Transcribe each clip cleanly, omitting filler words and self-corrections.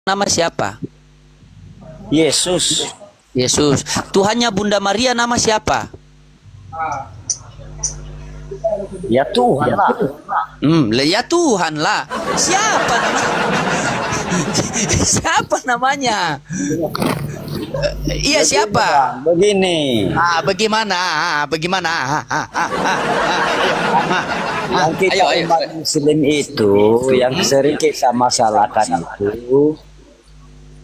nama siapa? Yesus. Yesus. Tuhannya Bunda Maria nama siapa? Ya Tuhan lah. Ya Tuhan lah. Siapa namanya? Siapa namanya? Iya siapa? Begini. Bagaimana? Bagaimana? Yang kita umat Muslim itu yang sering kita masalahkan itu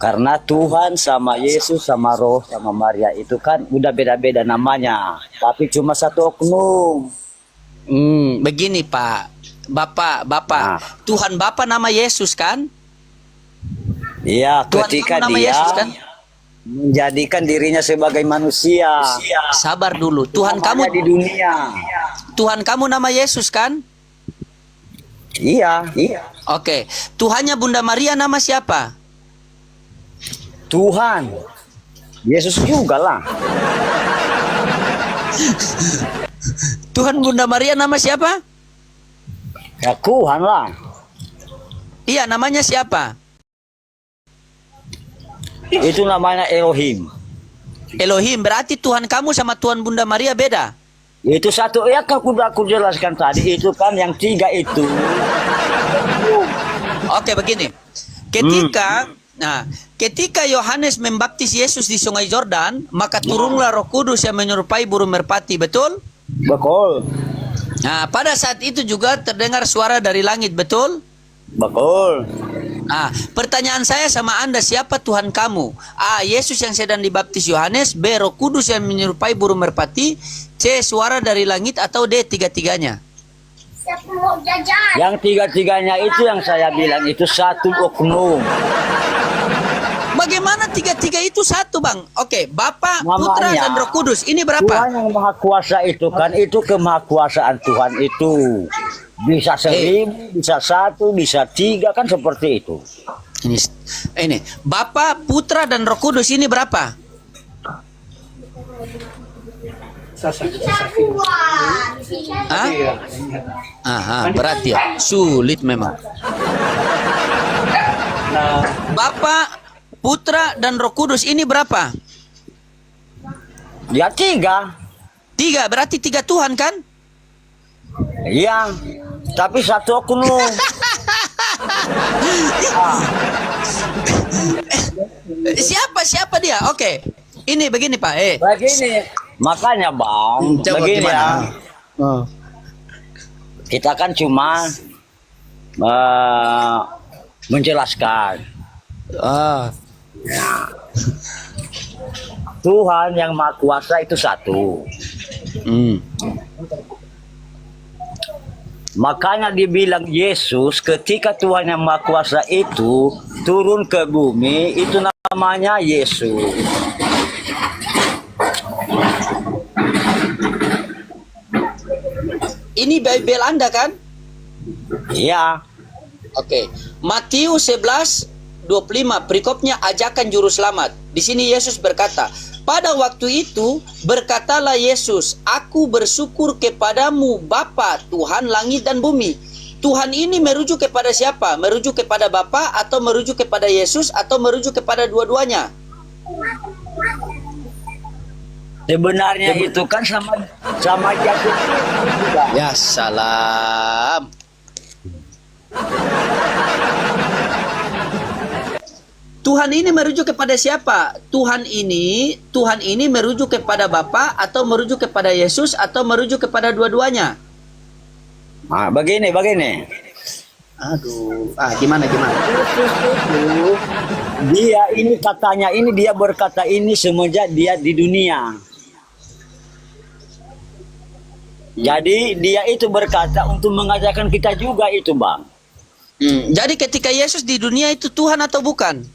karena Tuhan sama Yesus sama Roh sama Maria itu kan udah beda-beda namanya, tapi cuma satu oknum. Begini Pak, Bapak, Tuhan Bapa nama Yesus kan? Iya, Tuhan ketika nama dia Yesus kan? menjadikan dirinya sebagai manusia. Sabar dulu, Tuhan Namanya kamu di dunia. Tuhan kamu nama Yesus kan? Iya. Oke, Tuhannya Bunda Maria nama siapa? Tuhan. Yesus juga lah. Tuhan Bunda Maria nama siapa? Ya Tuhan lah. Iya, namanya siapa? Itu namanya Elohim. Elohim, berarti Tuhan kamu sama Tuhan Bunda Maria beda? Itu satu, ya kan udah aku jelaskan tadi, itu kan yang tiga itu. Oke, begini. Ketika Yohanes membaptis Yesus di Sungai Yordan, maka turunlah Roh Kudus yang menyerupai burung merpati, betul? Betul. Nah, pada saat itu juga terdengar suara dari langit, betul? Betul. Nah, pertanyaan saya sama Anda, siapa Tuhan kamu? A. Yesus yang sedang dibaptis Yohanes, B. Roh Kudus yang menyerupai burung merpati, C. Suara dari langit, atau D. Tiga-tiganya? Yang tiga-tiganya itu yang saya bilang itu satu oknum. Bagaimana tiga-tiga itu satu, Bang? Oke, Bapa, Namanya, Putra, dan Roh Kudus. Ini berapa? Tuhan yang Maha Kuasa itu kan, itu kemahakuasaan Tuhan itu. Bisa 1000, bisa 1, bisa 3, kan seperti itu. Ini Bapa, Putra, dan Roh Kudus ini berapa? Berat ya, sulit memang. Bapa, Putra, dan Roh Kudus ini berapa? Ya 3. 3, berarti 3 Tuhan kan? Iya, tapi satu oknum. Siapa dia? Oke. Ini begini Pak. Begini, makanya Bang, Coba begini gimana? ya. Kita kan cuma menjelaskan. Tuhan yang Maha Kuasa itu satu. Makanya dibilang Yesus ketika Tuhan yang Maha Kuasa itu turun ke bumi, itu namanya Yesus. Ini Bible Anda kan? Iya. Oke. Matius 11:25 perikopnya ajakan juru selamat. Di sini Yesus berkata, pada waktu itu berkatalah Yesus, aku bersyukur kepadamu Bapa, Tuhan langit dan bumi. Tuhan ini merujuk kepada siapa? Merujuk kepada Bapa atau merujuk kepada Yesus atau merujuk kepada dua-duanya? Sebenarnya itu kan sama Yesus. Ya salam. Tuhan ini merujuk kepada siapa? Tuhan ini merujuk kepada Bapa atau merujuk kepada Yesus atau merujuk kepada dua-duanya? Begini. Aduh, gimana? Yesus itu, dia ini katanya ini dia berkata ini semenjak dia di dunia. Jadi dia itu berkata untuk mengajarkan kita juga itu Bang. Jadi ketika Yesus di dunia itu Tuhan atau bukan?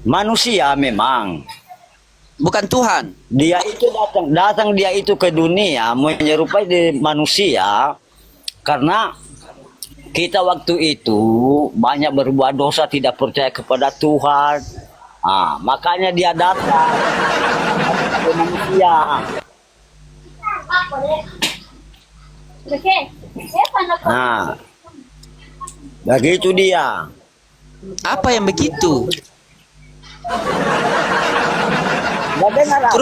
Manusia memang. Bukan Tuhan. Dia itu datang dia itu ke dunia menyerupai manusia karena kita waktu itu banyak berbuat dosa, tidak percaya kepada Tuhan. Makanya dia datang ke manusia. Begitu dia. Apa yang begitu? Nggak dengar apa?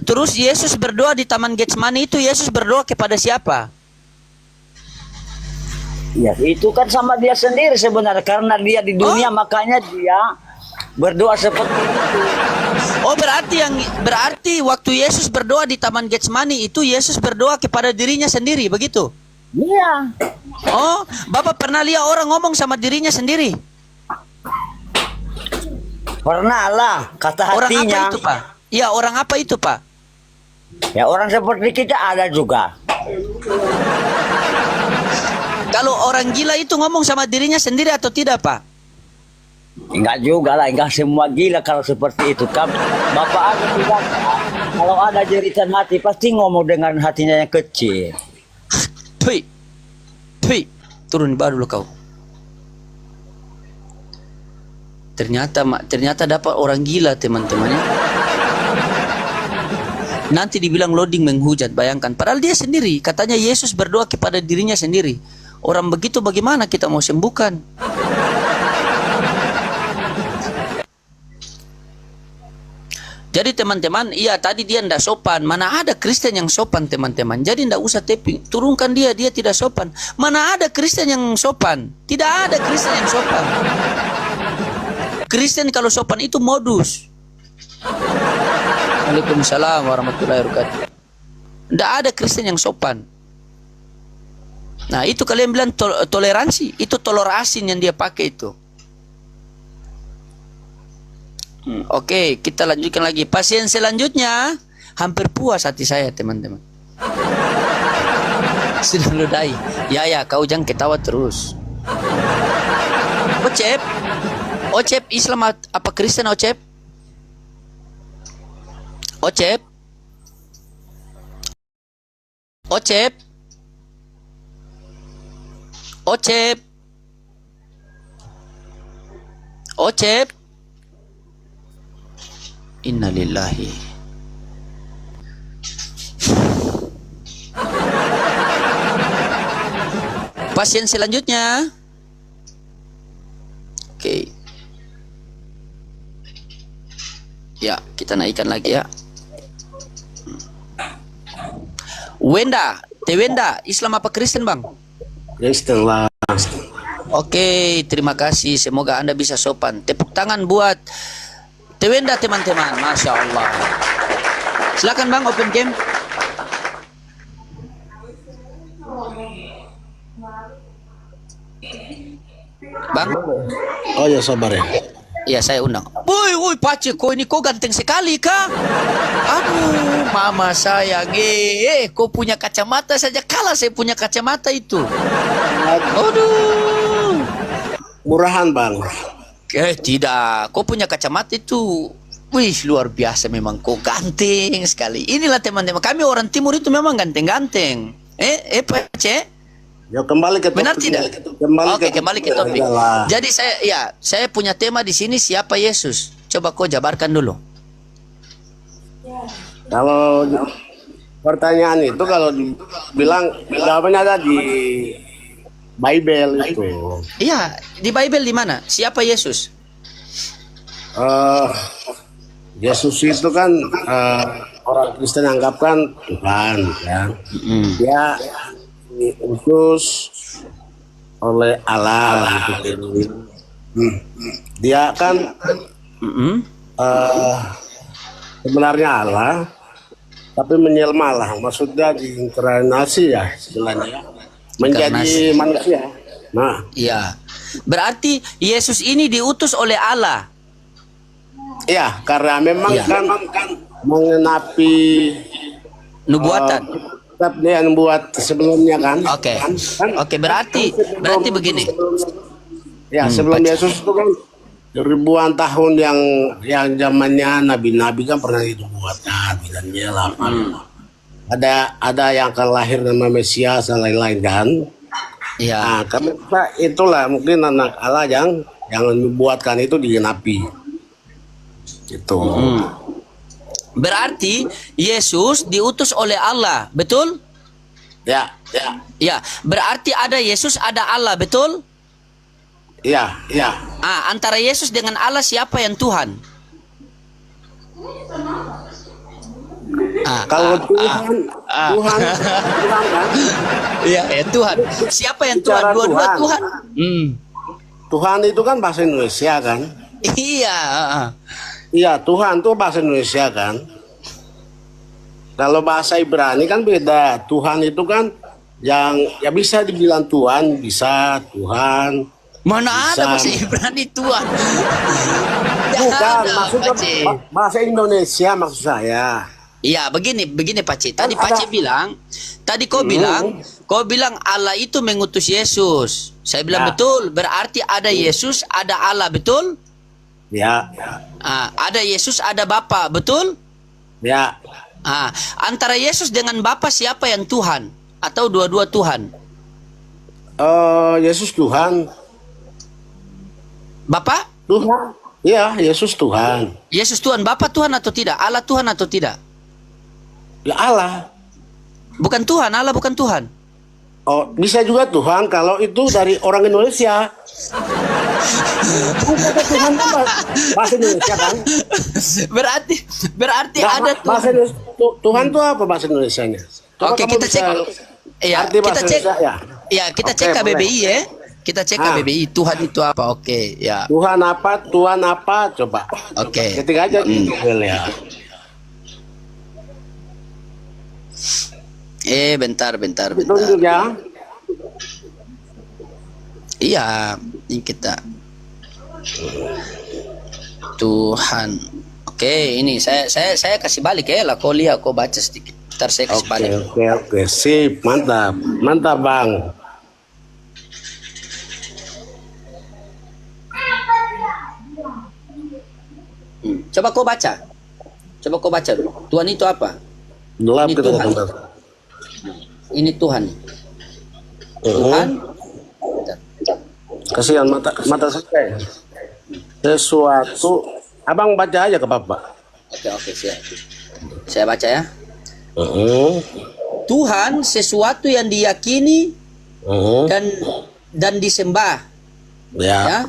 Terus Yesus berdoa di Taman Getsemani itu, Yesus berdoa kepada siapa? Ya, itu kan sama dia sendiri sebenarnya, karena dia di dunia makanya dia berdoa seperti itu. Oh, berarti waktu Yesus berdoa di Taman Getsemani itu Yesus berdoa kepada dirinya sendiri, begitu? Iya. Oh, Bapak pernah lihat orang ngomong sama dirinya sendiri? Pernah lah, kata Orang hatinya. apa itu, Pak? Ya, orang apa itu, Pak? Ya, orang seperti kita ada juga. Kalau orang gila itu ngomong sama dirinya sendiri atau tidak, Pak? Enggak juga lah, enggak semua gila kalau seperti itu. Kan Bapak ada juga, kalau ada jeritan hati pasti ngomong dengan hatinya yang kecil. Tui, turun di bawah dulu kau. Ternyata dapat orang gila, teman-teman ya. Nanti dibilang loading menghujat, bayangkan. Padahal dia sendiri, katanya Yesus berdoa kepada dirinya sendiri. Orang begitu bagaimana kita mau sembuhkan? Jadi teman-teman, iya tadi dia tidak sopan. Mana ada Kristen yang sopan, teman-teman. Jadi tidak usah tapping. Turunkan dia tidak sopan. Mana ada Kristen yang sopan? Tidak ada Kristen yang sopan. Kristen kalau sopan itu modus. Waalaikumsalam warahmatullahi wabarakatuh. Tidak ada Kristen yang sopan. Nah itu kalian bilang toleransi. Itu telur asin yang dia pakai itu. Oke, kita lanjutkan lagi. Pasien selanjutnya hampir puas hati saya, teman-teman. Sudah ludahi. Ya, kau jangan ketawa terus. Ocep, Islam apa Kristen, Ocep? Ocep? Ocep? Ocep? Ocep? Innalillahi. Pasien selanjutnya. Oke. Ya, kita naikkan lagi ya. Wenda, Islam apa Kristen, Bang? Kristen lah. Oke, terima kasih. Semoga Anda bisa sopan. Tepuk tangan buat Tewenda, teman-teman. Masya Allah. Silakan Bang, open game. Bang? Oh ya, sabar ya. Iya, saya undang. Woi, Pace, kau ini kau ganteng sekali, Kak. Aduh, mama sayang. Kau punya kacamata saja kalah saya punya kacamata itu. Aduh. Murahan bang. Tidak, kau punya kacamata itu, wih luar biasa memang, kau ganteng sekali. Inilah teman-teman, kami orang timur itu memang ganteng-ganteng. Pace? Ya kembali ke topik. Benar tidak? Kembali ke topik. Jadi saya punya tema di sini, siapa Yesus? Coba kau jabarkan dulu. Kalau pertanyaan itu kalau dibilang jawabannya ada di Bible itu. Iya, di Bible di mana? Siapa Yesus? Yesus itu kan orang Kristen anggapkan Tuhan ya. Dia diutus oleh Allah gitu. Dia kan sebenarnya Allah tapi menjelma lah, maksudnya diinkarnasi ya istilahnya, menjadi manusia. Nah, iya. Berarti Yesus ini diutus oleh Allah. iya, karena memang kan mengenapi Nubuatan. tetap dia yang buat sebelumnya kan. Oke, berarti begini. Ya, sebelum Yesus itu kan ribuan tahun yang zamannya nabi-nabi kan pernah dibuat Nabi dan Yelah. Ada yang akan lahir nama Mesias dan lain-lain kan. Iya. Nah, karena itulah mungkin anak Allah yang membuatkan itu digenapi. Itu. Berarti Yesus diutus oleh Allah, betul? Ya. Ya, berarti ada Yesus, ada Allah, betul? Iya, iya. Antara Yesus dengan Allah siapa yang Tuhan? Kalau Tuhan, Tuhan kan? Iya, Tuhan. Siapa yang Tuhan? Bicara Dua-dua Tuhan. Tuhan. Tuhan itu kan bahasa Indonesia kan? Iya. Iya, Tuhan tuh bahasa Indonesia kan? Kalau bahasa Ibrani kan beda. Tuhan itu kan yang ya bisa dibilang Tuhan, bisa Tuhan. Mana Bisa. ada bahasa Ibrani Tuhan? Bukan, Ada, maksudnya Pak Cik. bahasa Indonesia maksud saya. Iya, begini Pak Cik. Tadi Kan Pak Cik ada- bilang, tadi kau bilang Allah itu mengutus Yesus. Saya bilang Ya. betul. Berarti ada Yesus, ada Allah, betul? Ya, Ada Yesus, ada Bapa, betul? ya. Antara Yesus dengan Bapa siapa yang Tuhan? Atau dua-dua Tuhan? Yesus Tuhan. Bapa? Tuhan. Ya, Yesus Tuhan. Yesus Tuhan, Bapa Tuhan atau tidak? Allah Tuhan atau tidak? Ya Allah. Bukan Tuhan, Allah bukan Tuhan. Oh, bisa juga Tuhan kalau itu dari orang Indonesia. Bukan Tuhan itu bahasa Indonesia kan? Berarti Nggak, ada bahasa Tuhan. Indonesia, Tuhan itu apa bahasa Indonesianya? Coba Oke, kamu kita bisa cek. Iya, arti kita bahasa cek. Indonesia, ya. Ya, kita Oke, cek boleh. KBBI ya. Kita cek KBBI Tuhan itu apa? Oke, ya. Tuhan apa? Coba. Oke. Ketik aja di Google ya. Bentar. Tunjuk ya. Iya, ini kita Tuhan. Oke, ini saya kasih balik ya lah. Kau lihat, kau baca sedikit. Ntar saya kasih balik. Oke. Sip, mantap. Mantap, Bang. Coba kau baca. Coba kau baca dulu. Tuhan itu apa? Gelap Ini kita Tuhan. teman. Ini Tuhan. Tuhan. Kasihan mata saya. Sesuatu. Abang baca aja ke Bapak. Oke, siap. Saya baca ya. Heeh. Tuhan sesuatu yang diyakini Heeh. dan disembah, Ya. ya.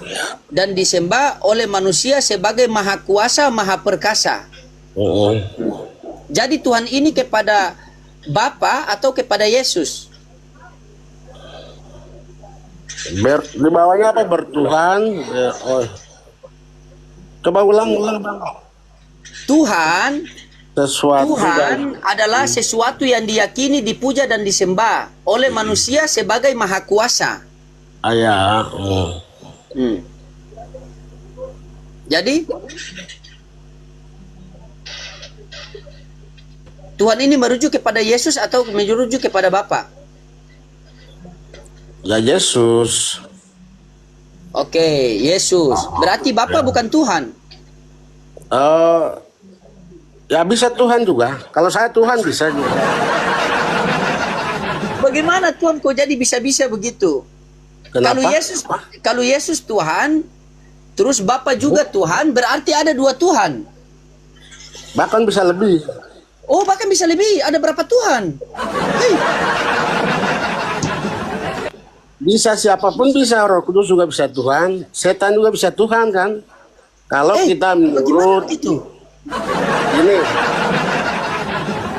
Dan disembah oleh manusia sebagai maha kuasa, maha perkasa. Heeh. Jadi Tuhan ini kepada Bapa atau kepada Yesus? Di bawahnya apa? Bertuhan. Coba ulang Bang. Tuhan Sesuatu Tuhan adalah sesuatu yang diyakini, dipuja dan disembah oleh manusia sebagai maha kuasa. ya. Jadi Tuhan ini merujuk kepada Yesus atau merujuk kepada Bapa? Ya Yesus. Oke, Yesus. Berarti Bapa bukan Tuhan. Ya bisa Tuhan juga. Kalau saya Tuhan bisa juga. Bagaimana Tuhan kok jadi bisa-bisa begitu? Kenapa? Kalau Yesus Tuhan, terus Bapa juga Tuhan, berarti ada dua Tuhan. Bahkan bisa lebih. Oh, bahkan bisa lebih. Ada berapa Tuhan? Hei, Bisa siapapun bisa. Roh Kudus juga bisa Tuhan. Setan juga bisa Tuhan kan. Kalau kita bagaimana menurut itu?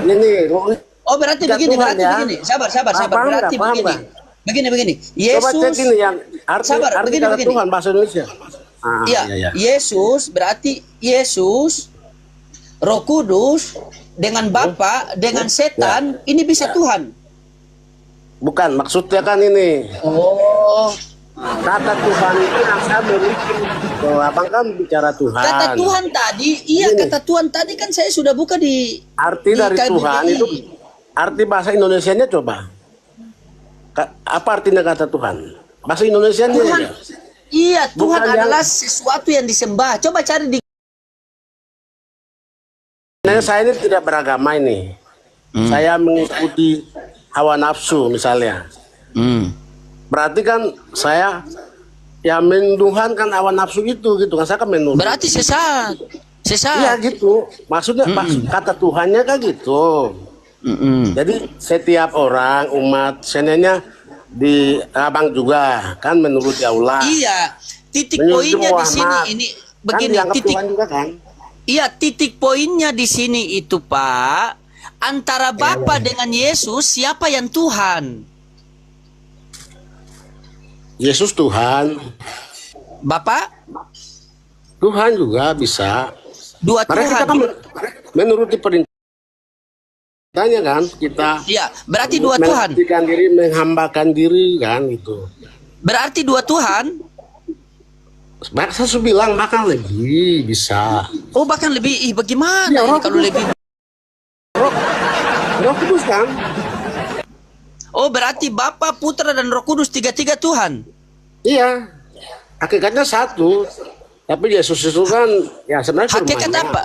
ini. Oh, berarti Tidak begini, Tuhan, berarti ya. begini. Sabar. Paham Berarti nggak? Paham begini. nggak? Begini. Coba cek Yesus, ini yang arti Sabar, begini. kata Tuhan bahasa Indonesia. iya, Yesus berarti Yesus, Roh Kudus dengan Bapa, dengan setan, ini bisa Tuhan. Bukan, maksudnya kan ini. Oh, Kata Tuhan itu yang saya memiliki. Kalau abang kan bicara Tuhan. kata Tuhan tadi, iya Begini. kata Tuhan tadi kan saya sudah buka di Arti dari KBBI. Tuhan itu, arti bahasa Indonesianya coba. Apa artinya kata Tuhan? Bahasa Indonesianya Tuhan. ya? Iya, Tuhan Bukan yang- adalah sesuatu yang disembah. Coba cari di Sebenarnya saya ini tidak beragama ini. Saya mengikuti hawa nafsu misalnya. Berarti kan saya ya menuhankan hawa nafsu itu gitu kan. Saya kan menuhan. Berarti sesat. Iya Sesat. gitu. Maksudnya kata Tuhannya kan gitu. Jadi setiap orang umat sebenarnya di Abang juga kan menurut Allah. Iya, titik Menuju poinnya di sini Muhammad. ini Kan begini, dianggap titik Tuhan juga kan? iya, titik poinnya di sini itu, Pak, antara Bapa dengan Yesus siapa yang Tuhan? Yesus Tuhan. Bapak? Tuhan juga bisa. Dua Karena kita Tuhan. kan menuruti perintahnya kan, kita Iya, berarti dua Tuhan. menghentikan diri, menghambakan diri kan gitu. Berarti dua Tuhan. Bahkan saya bilang bahkan lebih bisa. Oh, bahkan lebih bagaimana Ya, ini Roh kalau Kudus. lebih? Roh Kudus kan? Oh, berarti Bapa, Putra dan Roh Kudus tiga-tiga Tuhan. Iya. Hakikatnya satu. Tapi Yesus itu kan ya sebenarnya Hakikat firman-Nya. apa?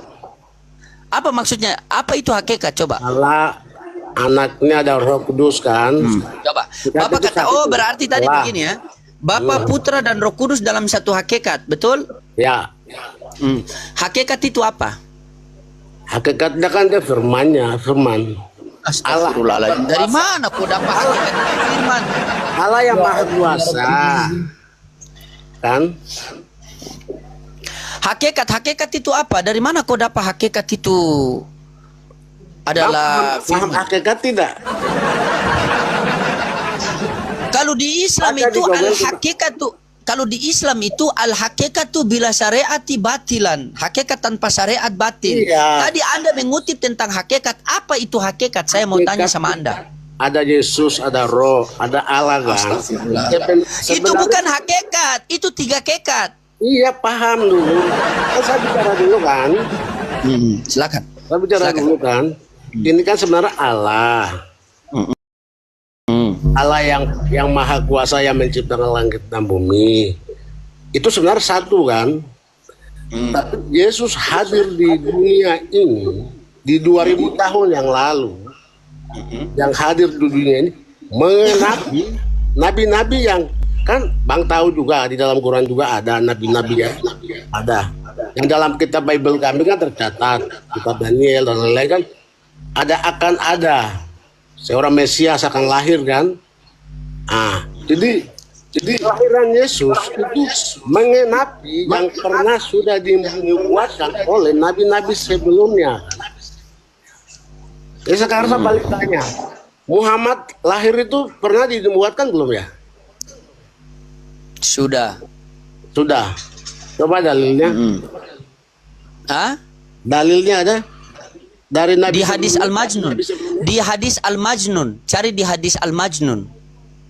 Apa maksudnya? Apa itu hakikat? Coba. Allah anaknya ada Roh Kudus kan. Coba. Hakikat Bapak itu kata, satu. oh berarti tadi Allah. begini ya. Bapa, Putra dan Roh Kudus dalam satu hakikat, betul? Ya. Hakikat itu apa? Hakikatnya kan dia firman-Nya, firman. Astagfirullahaladzim. Dari mana kau dapat hakikat firman? Allah yang maha kuasa. Kan? Hakikat itu apa? Dari mana kau dapat hakikat itu? Adalah Paham firman. hakikat tidak? Kalau di Islam Baca di itu Google al juga. hakikat tuh, kalau di Islam itu al hakikat tuh bila syariati batilan, hakikat tanpa syariat batil. Iya. Tadi Anda mengutip tentang hakikat, apa itu hakikat? Saya mau tanya sama Anda. Ada Yesus, ada Roh, ada Allah kan? Itu bukan hakikat, itu tiga hakikat. Iya, paham dulu. Kan saya bicara dulu kan? Silakan. Saya bicara Silakan. dulu kan? Ini kan sebenarnya Allah. Allah yang maha kuasa yang menciptakan langit dan bumi. Itu sebenarnya satu kan? Tapi Yesus hadir di dunia ini di 2000 tahun yang lalu. Yang hadir di dunia ini mengenapi nabi-nabi yang kan Bang tahu juga di dalam Quran juga ada nabi-nabi ya. Ada. Yang dalam kitab Bible kami kan tercatat, kitab Daniel dan lain-lain kan akan ada seorang Mesias akan lahir kan. Jadi kelahiran Yesus itu mengenapi yang pernah sudah dinubuatkan oleh nabi-nabi sebelumnya. Jadi sekarang saya balik tanya, Muhammad lahir itu pernah dinubuatkan belum ya? Sudah. Sudah. Coba dalilnya. Hah? Dalilnya ada dari nabi Di hadis sebelumnya, Al-Majnun. nabi sebelumnya. Di hadis Al-Majnun. Cari di hadis Al-Majnun.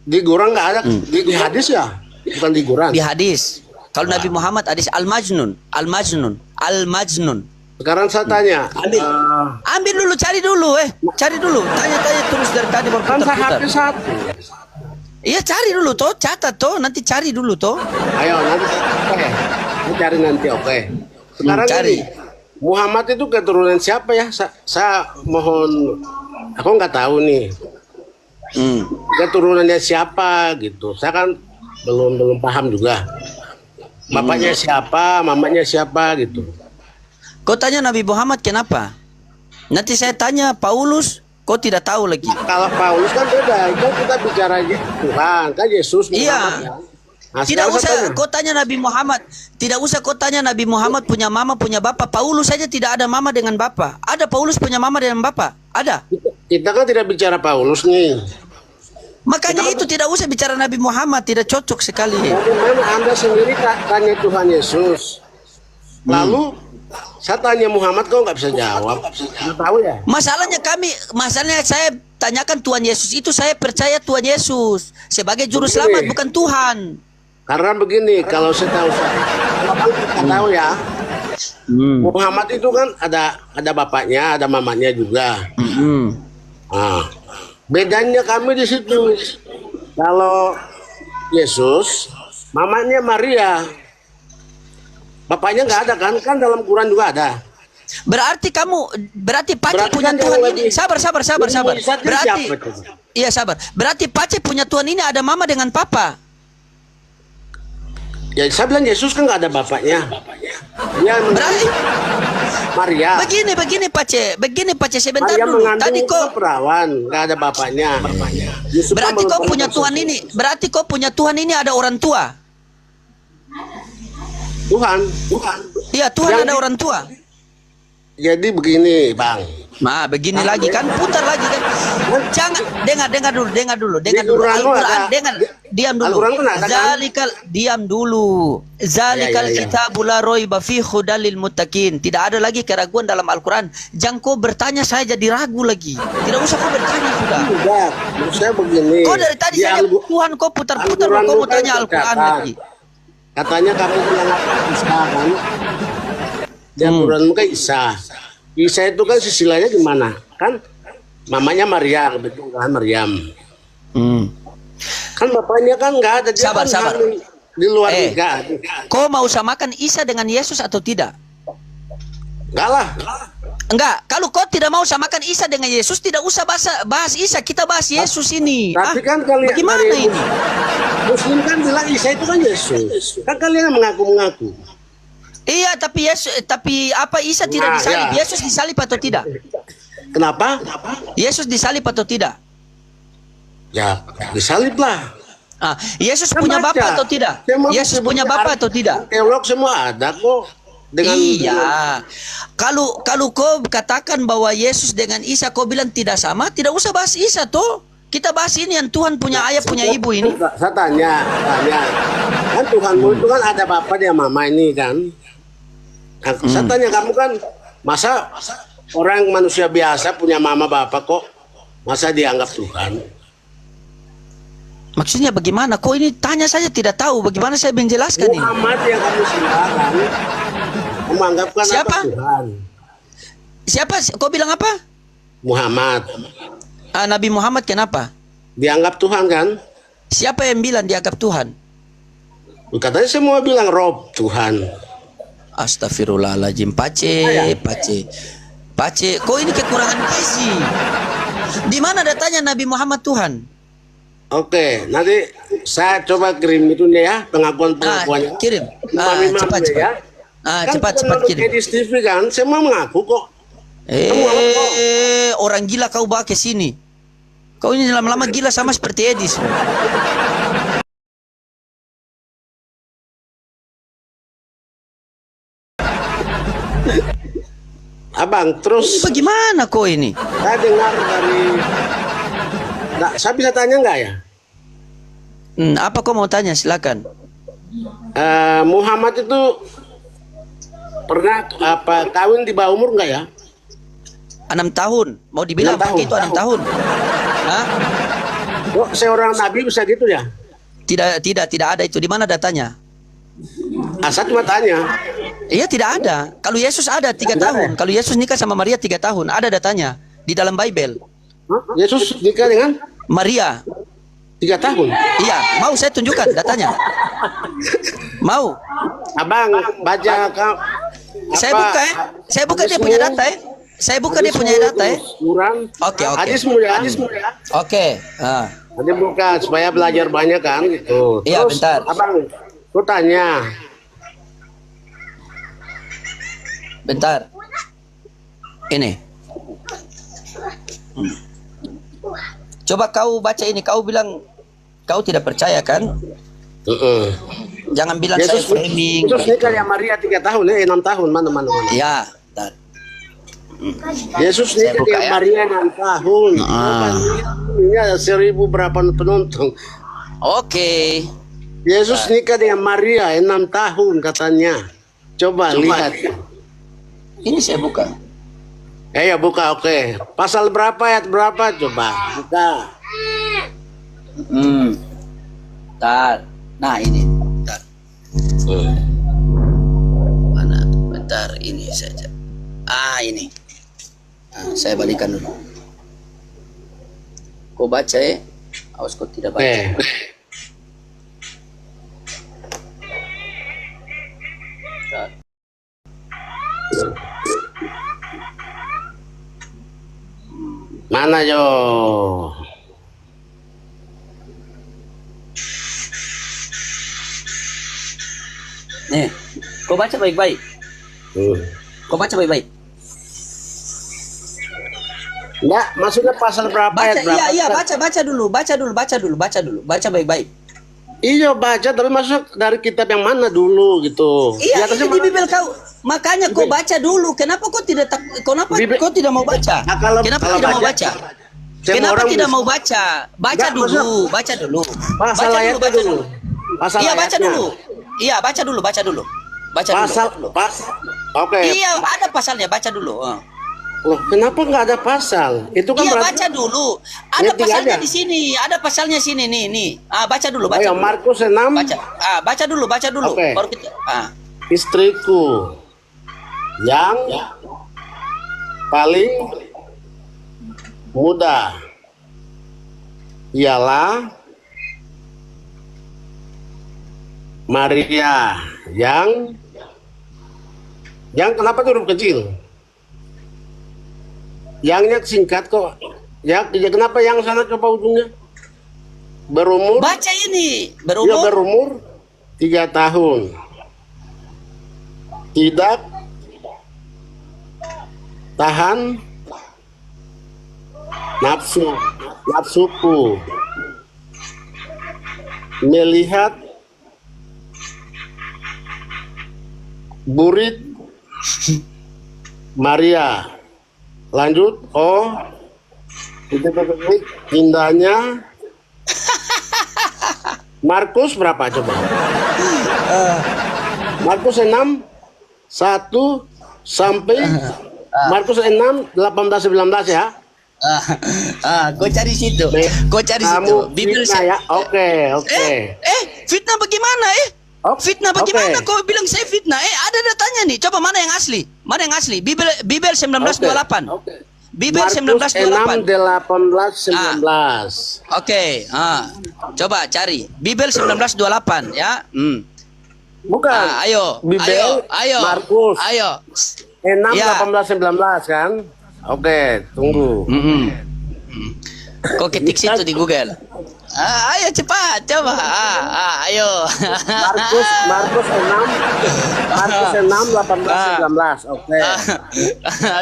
Di Quran nggak ada, di hadis ya, bukan di Quran. Di hadis. Kalau Nabi Muhammad hadis Al-Majnun. Al-Majnun. Al-Majnun. Sekarang saya tanya, Ambil dulu, cari dulu, cari dulu. Tanya-tanya terus dari tadi kan saya berputar-putar. hafal satu. Iya, cari dulu toh, catat toh, nanti cari dulu toh. Ayo nanti oke, saya cari nanti oke. Sekarang Cari. ini, Muhammad itu keturunan siapa ya? Saya mohon, aku nggak tahu nih keturunannya siapa gitu. Saya kan belum paham juga. Bapaknya siapa, mamanya siapa gitu. Kau tanya Nabi Muhammad kenapa? Nanti saya tanya Paulus, kau tidak tahu lagi. Kalau Paulus kan beda, itu kita bicara Tuhan, kan Yesus Muhammad. Iya. Ya. Nah, Tidak sekarang saya usah kau tanya Nabi Muhammad. Tidak usah kau tanya Nabi Muhammad punya mama, punya bapak. Paulus saja tidak ada mama dengan bapak. Ada Paulus punya mama dengan bapak? Ada. kita kan tidak bicara Paulus nih. Makanya itu tidak usah bicara Nabi Muhammad, tidak cocok sekali. Bagaimana Anda sendiri tanya Tuhan Yesus? Lalu saya tanya Muhammad, kau nggak bisa jawab. Nggak tahu ya? Masalahnya saya tanyakan Tuhan Yesus itu, saya percaya Tuhan Yesus sebagai juru Begini. selamat, bukan Tuhan. Karena begini, kalau saya tahu nggak tahu ya. Muhammad itu kan ada bapaknya, ada mamanya juga. Nah, bedanya kami di situ. Kalau Yesus, mamanya Maria, bapaknya nggak ada kan? Kan dalam Quran juga ada. Berarti Pace Berarti punya kan Tuhan jauh ini. lebih- Sabar. lebih mujizatnya Berarti siapa itu? iya sabar. Berarti Pace punya Tuhan ini ada mama dengan papa. Ya saya bilang Yesus kan nggak ada bapaknya. Dia Berarti Maria. Begini Pace sebentar Maria dulu. mengandung Tadi itu kok perawan, nggak ada bapaknya. Yusuf kan berarti belum kau pernah punya masuk. Tuhan ini, berarti kau punya Tuhan ini ada orang tua. Tuhan. Iya, Tuhan Yang ada orang tua. Jadi begini, Bang. Nah, begini lagi kan, putar lagi kan. Jangan dengar dulu. Quran Al-Qur'an, ada. diam dulu. Al-Quran kan ada, kan? Diam dulu. Zalikal Ya. kitabul la raiba fi hudal lil muttaqin. Tidak ada lagi keraguan dalam Al-Qur'an. Jangan kau bertanya saya jadi ragu lagi. Tidak usah kau bertanya sudah. Enggak, menurut saya begini. Kau dari tadi Di saja Al- Tuhan kau putar-putar Al-Quran kau mau bukan tanya Al-Qur'an tercatat. lagi. Katanya kamu bilang apa Isa kan? Di Al-Quran kan Isa. Isa itu kan silsilahnya gimana? Kan mamanya Maria, betul kan Maryam. Kan bapaknya kan nggak ada. Dia Sabar. kan hamil di luar Eh. nikah. Kau mau samakan Isa dengan Yesus atau tidak? Enggak lah. Enggak, kalau kau tidak mau samakan Isa dengan Yesus, tidak usah bahas Isa, kita bahas Yesus ini. Tapi kan kalian bagaimana dari ini? Muslim kan bilang Isa itu kan Yesus. Kan kalian mengaku-mengaku. Iya, tapi apa Isa tidak Nah, disalib? ya. Yesus disalib atau tidak? Kenapa? Yesus disalib atau tidak? Ya, disalib lah. Ah, Yesus Kan punya baca. bapak atau tidak? Semua Yesus punya bapak atau tidak? Teolog semua ada kok. Iya. Kalau kau katakan bahwa Yesus dengan Isa kau bilang tidak sama, tidak usah bahas Isa toh. Kita bahas ini yang Tuhan punya ayah, punya ibu ini. Saya tanya. Kan Tuhanmu itu kan ada bapak dan mama ini kan. Nah, saya tanya kamu kan, masa orang manusia biasa punya mama bapak kok, masa dianggap Tuhan? Maksudnya bagaimana? Kau ini tanya saja tidak tahu. Bagaimana saya menjelaskan ini? Muhammad yang kamu sembah kan, kamu anggapkan Siapa? apa Tuhan? Siapa? Kau bilang apa? Muhammad Nabi Muhammad kenapa? dianggap Tuhan kan? Siapa yang bilang dianggap Tuhan? Katanya semua bilang Rob Tuhan. Astagfirullahaladzim. Pace. Kau ini kekurangan gizi. Di mana datanya Nabi Muhammad Tuhan? Oke, nanti saya coba kirim itu nih ya pengakuan-pengakuannya. Kirim. Imam-imamnya Cepat. ya. Cepat menurut kirim. Edis TV kan, semua mengaku kok. Orang gila kau bawa ke sini. Kau ini lama-lama gila sama seperti Edis. Abang, terus Bagaimana kau ini? saya dengar dari... Nah, saya bisa tanya nggak ya? Apa kau mau tanya? Silakan. Muhammad itu pernah kawin di bawah umur nggak ya? 6 tahun. Mau dibilang 6 pakai itu 6 tahun. Hah? Kok seorang nabi bisa gitu ya? Tidak ada itu. Di mana datanya? Saya cuma tanya. Iya tidak ada. Kalau Yesus ada 3 tahun. Kalau Yesus nikah sama Maria 3 tahun. Ada datanya. Di dalam Bible. Hah? Yesus nikah dengan Maria. 3 tahun? Iya. Mau saya tunjukkan datanya? Mau? Abang, baca Saya buka ya. Saya buka dia punya data ya. Saya buka dia punya data ya. Quran. Oke. Hadismu ya. Oke. Nanti buka supaya belajar banyak kan gitu. Iya, Terus, bentar. Abang, aku tanya. Bentar. Ini. Coba kau baca ini. Kau bilang kau tidak percaya kan? Jangan bilang saya framing. Yesus nikah yang Maria 3 tahun, 6 tahun, mana. Ya, bentar. Yesus Saya nikah buka dengan ya. Maria 6 tahun. Ini ada 1000 berapa penonton. Oke. Yesus nikah dengan Maria 6 tahun katanya. Coba lihat. Ini saya buka. Ya buka, oke. Pasal berapa, ayat berapa? Coba buka. Bentar. Nah, ini. Bentar. Mana? Bentar, ini saja. Ini. Saya balikan dulu. Kau baca ya? Awas kau tidak baca. Oke. Bentar. Mana yo? Nih, kau baca baik-baik. Kau baca baik-baik. Enggak, maksudnya pasal berapa Baca, ayat berapa? iya, baca dulu. Baca baik-baik. Iya baca, tapi maksud dari kitab yang mana dulu gitu? Iya, atasnya di Bibel kau. Makanya kau baca dulu. Kenapa kau tidak kau tidak mau baca? Nah, kalau Kenapa tidak mau baca? Semua Kenapa orang tidak bisa. mau baca? Baca Enggak, dulu, baca dulu. Pasal ayatnya baca dulu. Pasal Iya, baca ayatnya. dulu. Iya, baca dulu. Pasal, Oke. Iya, ada pasalnya, baca dulu. Loh, kenapa nggak ada pasal? Itu kan Iya, berarti. baca dulu. Ada Ngerti pasalnya aja. di sini. Ada pasalnya sini nih. Baca dulu, Oh ya, dulu. Markus 6. Baca dulu. Oke. Baru kita Istriku yang paling muda ialah Maria yang kenapa tuh huruf kecil? Yangnya singkat kok. Ya kenapa yang sana coba ujungnya? Berumur? baca ini. Ya, berumur 3 tahun. Tidak tahan nafsuku melihat burit Maria. Lanjut. Titik indahnya. Markus berapa coba? Markus 6 1 sampai Markus 6 18 19 ya. Kau cari situ. Kamu Bibel fitnah ya. Oke. Fitnah bagaimana? Fitnah bagaimana? Oke. Kau bilang saya fitnah? Ada datanya nih. Coba mana yang asli? Bibel 1928. Oke. Bibel Markus 1928. 6 18 19. Oke. Coba cari. Bibel 1928 ya. Bukan. Ayo. Bibel Markus Ayo. 6 Ya. 18 19 kan? Oke, tunggu. Kau ketik situ di Google. Ayo cepat, coba. Ayo. Markus 6 18 19. Oke.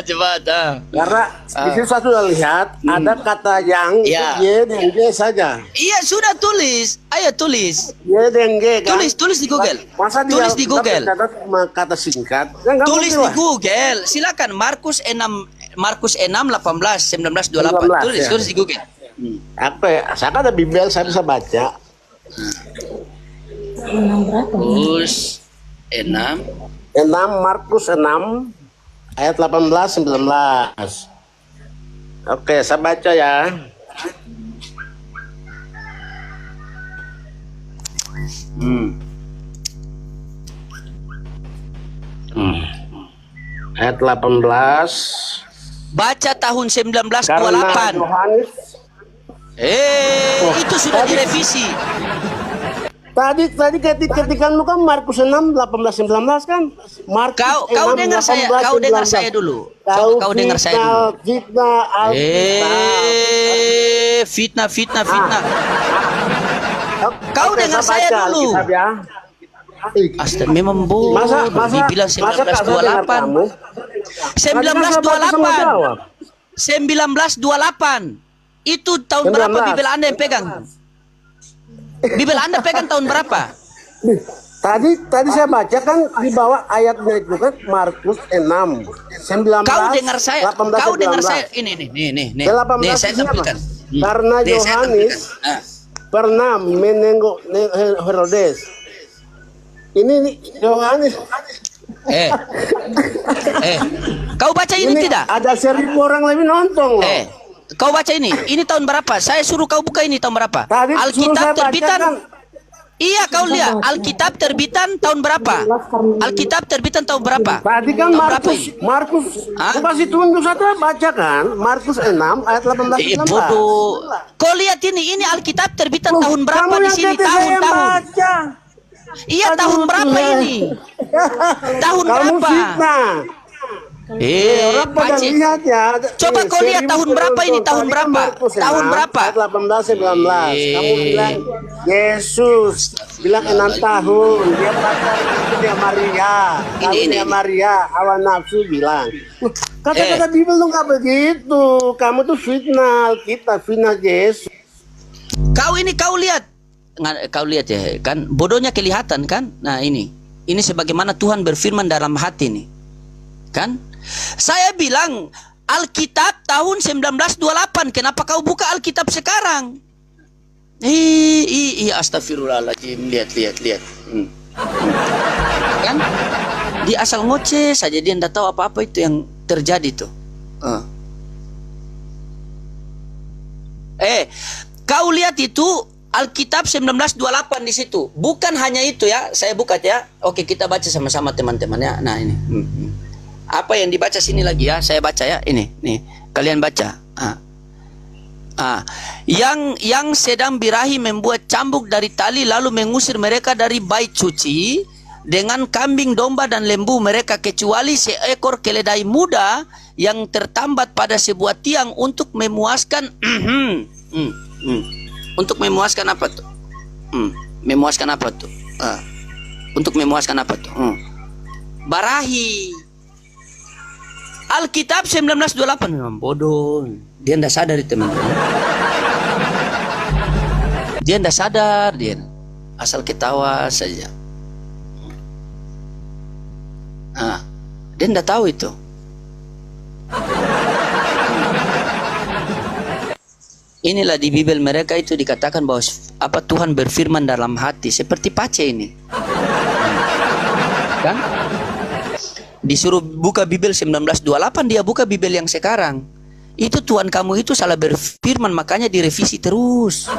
Cepat. Karena di situ saya sudah lihat ada kata yang Ya. Y dan G saja. Iya sudah tulis. Ayo tulis. Y dan G kan? Tulis di Google. Masa dia Tulis di Google. catat cuma kata singkat? Kan nggak Tulis mungkin di lah. Google. Silakan Markus 6 18 1928. 19, ya. Tulis di Google. Apa ya? Saya kan ada Bibel, saya bisa baca. Markus 6 Markus 6 ayat 18 19. Oke, saya baca ya. Ayat 18. Baca tahun Karena 1928. Yohanes Itu sudah direvisi. tadi ketika lu kan Markus 6 18 19 kan? Markus Kau 6, dengar saya, 18, kau dengar 19. saya dulu. Coba kau dengar saya dulu. Fitnah, Fitnah. Kau Oke, dengar saya baca dulu. Alkitab ya. Astaga, memang bodoh. Masa Dibilang Kak saya dengar kamu? 1928. Itu tahun 19. berapa Bibel Anda yang pegang? Bibel Anda pegang tahun berapa? Tadi saya baca kan di bawah ayatnya itu kan Markus 6 19 Kau dengar saya, 18, kau dengar 19. saya. Ini. 18 Nih saya siapa? tampilkan. Karena Nih, saya Yohanes tampilkan. pernah menengok Herodes. Ini nih, Yohanes. Kau baca ini tidak? Ada 1.000 orang lebih nonton loh. Kau baca ini. Ini tahun berapa? Saya suruh kau buka ini tahun berapa? Tadi suruh Alkitab saya baca terbitan. kan. Iya, kau lihat. Alkitab terbitan tahun berapa? Alkitab terbitan tahun berapa? Tadi kan Tahun berapa Markus, ini? Hah? aku kasih tunjuk satu baca kan, Markus 6 ayat 18 19. Bodoh. Kau lihat ini Alkitab terbitan Loh, tahun berapa kamu di yang sini? kata saya Tahun. baca. Iya, tahun Aduh, berapa Tuhan. ini? Tahun Kamu berapa? fitnah. Orang pada Pace. lihat ya. Coba kau lihat tahun berapa ini, tahun Tadi kan berapa? Markus ya, Tahun berapa? ayat 18 19. Kamu bilang Yesus bilang 6 tahun. Dia pacar itu dia Maria. Kalau Ini. dia Maria, hawa nafsu bilang. Kata-kata Bible tuh nggak begitu. Kamu tuh fitnah kita, fitnah Yesus. Kau lihat. Kau lihat ya kan, bodohnya kelihatan kan. Nah ini sebagaimana Tuhan berfirman dalam hati nih kan. Saya bilang Alkitab tahun 1928, kenapa kau buka Alkitab sekarang? Astagfirullahaladzim, lihat. Kan dia asal ngoceh saja, dia tidak tahu apa-apa itu yang terjadi tuh. Kau lihat itu Alkitab 1928 di situ. Bukan hanya itu ya, saya buka ya. Oke, kita baca sama-sama teman-teman ya. Nah ini. Apa yang dibaca sini lagi ya? Saya baca ya. Ini, nih. Kalian baca. Yang sedang birahi membuat cambuk dari tali lalu mengusir mereka dari bait suci dengan kambing, domba dan lembu mereka, kecuali seekor keledai muda yang tertambat pada sebuah tiang untuk memuaskan untuk memuaskan apa tuh? Memuaskan apa tuh? Untuk memuaskan apa tuh? Barahi. Alkitab 1928 memang bodoh. Dia tidak sadar itu teman-teman. Dia tidak sadar, dia asal ketawa saja. Dia tidak tahu itu. Inilah di Bible mereka itu dikatakan bahwa apa Tuhan berfirman dalam hati seperti Pace ini. Kan? Disuruh buka Bible 1928, dia buka Bible yang sekarang. Itu Tuhan kamu itu salah berfirman, makanya direvisi terus.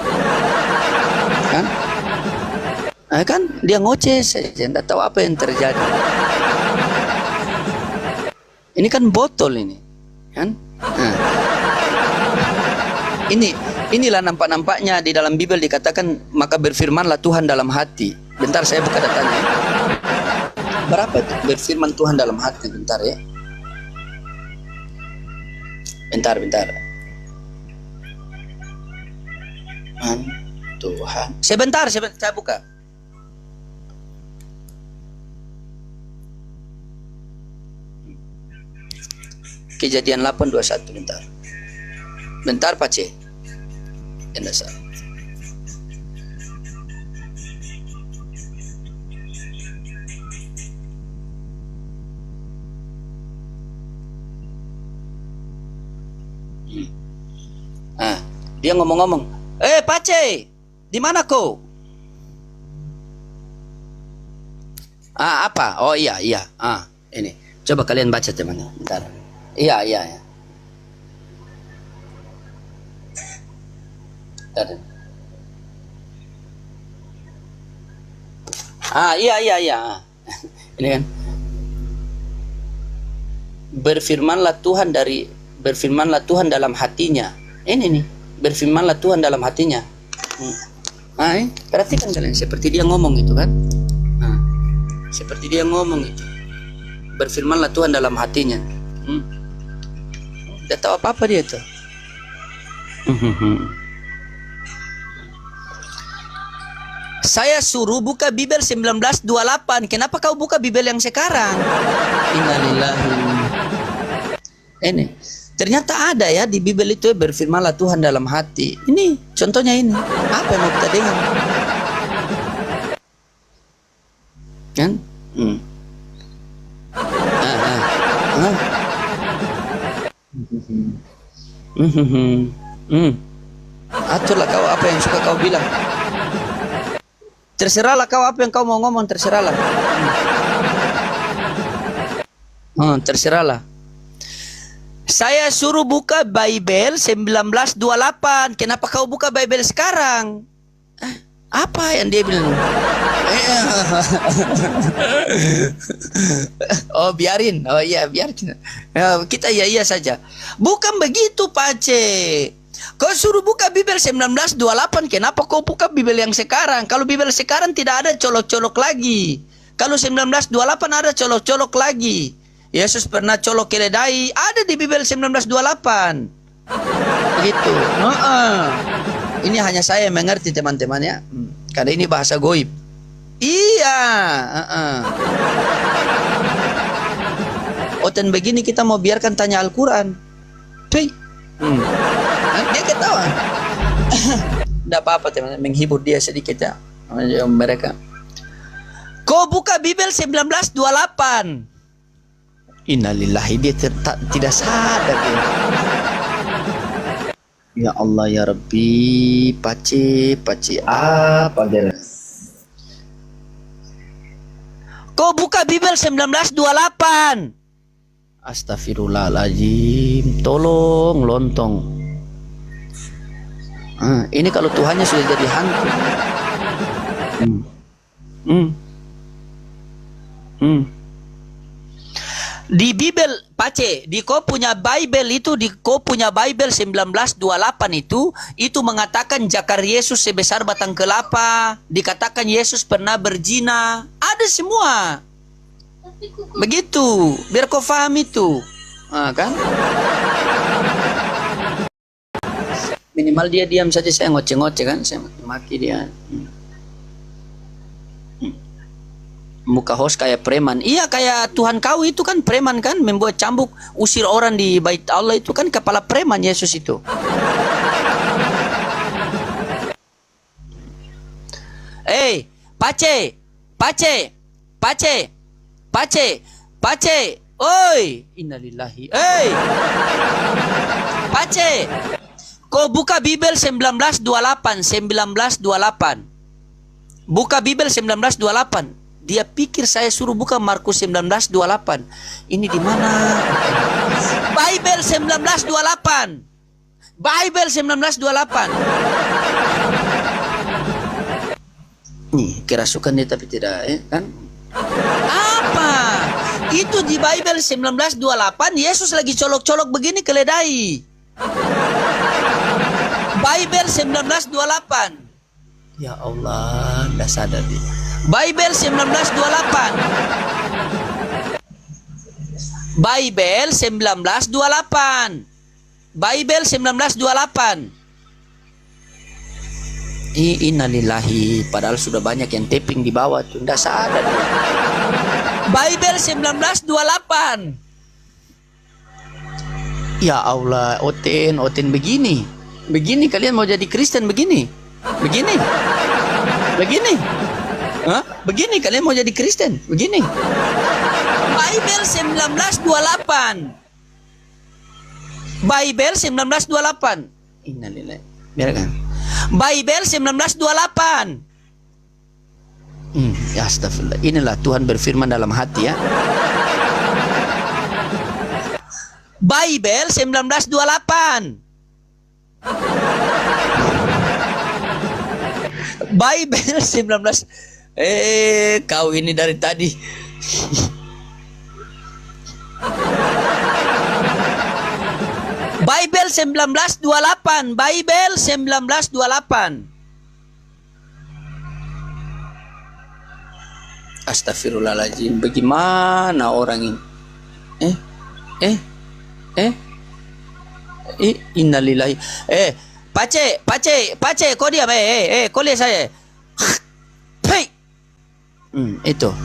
Kan? Kan dia ngoceh saja, tidak tahu apa yang terjadi. Ini kan botol ini, kan? Inilah nampak-nampaknya di dalam Bible dikatakan maka berfirmanlah Tuhan dalam hati. Bentar saya buka datanya. Berapa itu berfirman Tuhan dalam hati? Bentar ya. Bentar. Tuhan. Sebentar, saya buka. Kejadian 8:21, bentar. Bentar Pace. Yang dasar. Dia ngomong-ngomong, Pace, di mana kau? Apa? Oh iya. Ini. Coba kalian baca teman-teman. Bentar. Iya. Bentar. Iya. Ini kan. Berfirmanlah Tuhan dalam hatinya. Ini nih. Berfirmanlah Tuhan dalam hatinya. Perhatikan kalian seperti dia ngomong itu kan. Seperti dia ngomong itu. Berfirmanlah Tuhan dalam hatinya. Tidak tahu apa-apa dia tuh. Saya suruh buka Bible 1928. Kenapa kau buka Bible yang sekarang? Innalillahi. Ini. Ternyata ada ya di Bible itu berfirmanlah Tuhan dalam hati. Ini contohnya ini. Apa yang mau kita dengar? Kan? Aturlah kau apa yang suka kau bilang. Terserahlah kau apa yang kau mau ngomong, terserahlah. Terserahlah. Saya suruh buka Bible 1928. Kenapa kau buka Bible sekarang? Apa yang dia bilang? Oh biarin. Oh iya biarin. Kita iya saja. Bukan begitu Pace. Kau suruh buka Bible 1928. Kenapa kau buka Bible yang sekarang? Kalau Bible sekarang tidak ada colok-colok lagi. Kalau 1928 ada colok-colok lagi. Yesus pernah colok keledai, ada di Bible 1928. Begitu. Ini hanya saya yang mengerti teman-teman ya. Karena ini bahasa goib. Iya. Oten begini kita mau biarkan tanya Al-Quran. Dia ketawa. Tidak apa-apa teman-teman, menghibur dia sedikit ya. Mereka. Kau buka Bible 1928. Innalillahi, dia tidak sadar dia. Ya Allah ya Rabbi, pace apa dia? Kau buka Bible 1928. Astagfirullahaladzim, tolong lontong. Ini kalau Tuhannya sudah jadi hantu. Di Bible, Pace, di kau punya Bible itu, di kau punya Bible 1928 itu mengatakan jakar Yesus sebesar batang kelapa, dikatakan Yesus pernah berzina, ada semua. Begitu, biar kau paham itu. Kan? Minimal dia diam saja, saya ngoceh-ngoceh kan, saya maki dia. Muka host kayak preman. Iya, kayak Tuhan kau itu kan preman kan, membuat cambuk, usir orang di bait Allah itu kan kepala preman Yesus itu. Pace. Oi, innalillahi. Pace. Kau buka Bible 1928. Buka Bible 1928. Dia pikir saya suruh buka Markus 1928. Ini di mana? Bible 1928. Bible 1928. Nih, kerasukan dia tapi tidak, kan? Apa? Itu di Bible 1928 Yesus lagi colok-colok begini keledai. Bible 1928. Ya Allah, dah sadar dia. Bible 1928. Bible 1928. Bible 1928. Innalillahi, padahal sudah banyak yang taping di bawah tuh, enggak sadar dia. Bible 1928. Ya Allah, Oten begini. Begini kalian mau jadi Kristen begini. Begini. Begini kalian mau jadi Kristen, begini. Bible 1928. Bible 1928. Innalillahi. Biarkan. Bible 1928. Ya astagfirullah. Inilah Tuhan berfirman dalam hati ya. Bible 1928. Bible 19. Kau ini dari tadi. Bible 1928. Bible 1928. Astagfirullahaladzim. Bagaimana orang ini? Innalillahi. Pace, kau diam. Kau lihat saya. Itu.